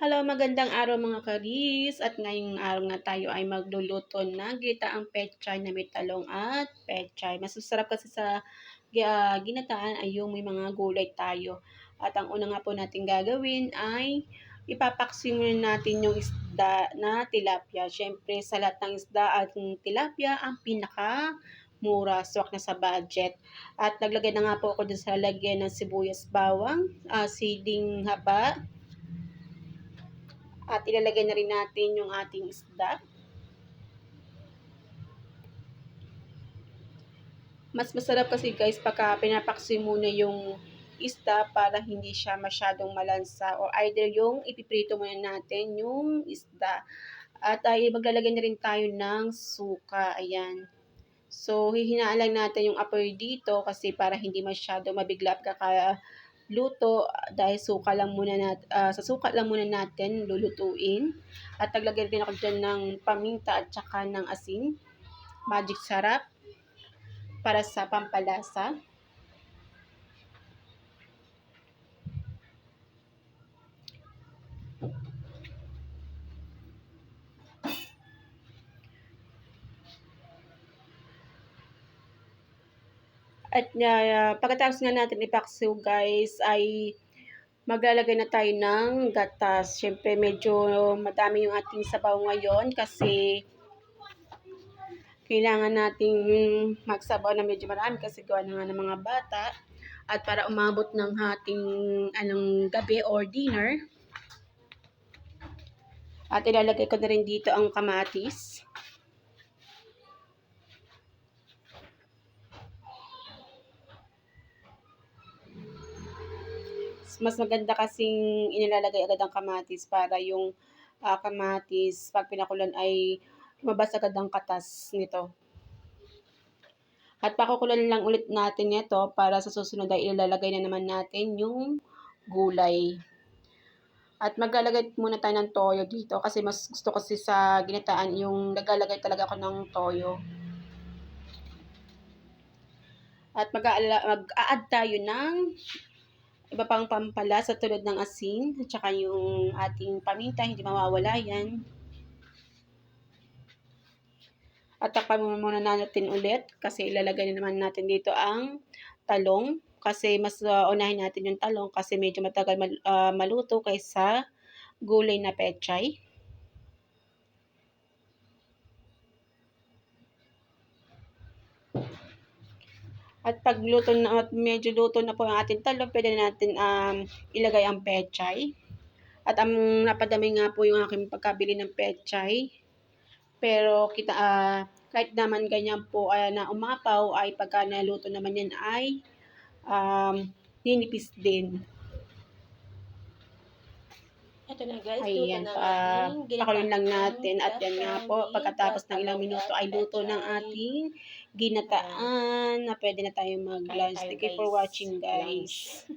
Hello, magandang araw mga karis. At ngayong araw nga tayo ay magluluto ng ginataang pechay na may talong at pechay. Mas masarap kasi sa ginataan ay yung may mga gulay tayo. At ang una nga po natin gagawin ay ipapaksi muna natin yung isda na tilapia. Siyempre sa lahat ng isda at tilapia ang pinaka mura, swak na sa budget. At naglagay na nga po ako dun sa lagyan ng sibuyas, bawang, siling haba, at ilalagay na rin natin yung ating isda. Mas masarap kasi guys pagka pinapaksi muna yung isda para hindi siya masyadong malansa, or either yung ipiprito muna natin yung isda. At ay maglalagay na rin tayo ng suka. Ayan. So, hihinaan lang natin yung apoy dito kasi para hindi masyado mabigla luto, dahil suka lang muna sa suka lang muna natin lulutuin. At naglagay din ako dyan ng paminta at saka ng asin, magic sarap para sa pampalasa. At pagkatapos nga natin ipaksiw guys, ay maglalagay na tayo ng gatas. Siyempre medyo madami yung ating sabaw ngayon kasi kailangan nating magsabaw na medyo marami kasi gawa na nga ng mga bata. At para umabot ng ating gabi or dinner, at ilalagay ko na rin dito ang kamatis. Mas maganda kasing inilalagay agad ang kamatis para yung kamatis pag pinakulan ay lumabas agad ang katas nito. At pakukulan lang ulit natin ito para sa susunod ay ilalagay na naman natin yung gulay. At maglalagay muna tayo ng toyo dito kasi mas gusto kasi sa ginataan yung naglalagay talaga ako ng toyo. At mag-a-add tayo ng iba pang pampalasa tulad ng asin at saka yung ating paminta, hindi mawawala yan. At takpan muna natin ulit kasi ilalagay na naman natin dito ang talong. Kasi mas unahin natin yung talong kasi medyo matagal maluto kaysa gulay na pechay. At pag luto na at medyo luto na po ang ating talong, pwede na natin ilagay ang pechay. At napadami nga po yung aking pagkabili ng pechay. Pero kahit naman ganyan po na umapaw, ay pagka naluto naman yan ay ninipis din. Ito na guys, Ayan, pakuloyin lang natin at yan nga po, pagkatapos ng ilang minuto ay luto ng ating ginataan na pwede na tayong mag-lunch. Thank you for watching guys.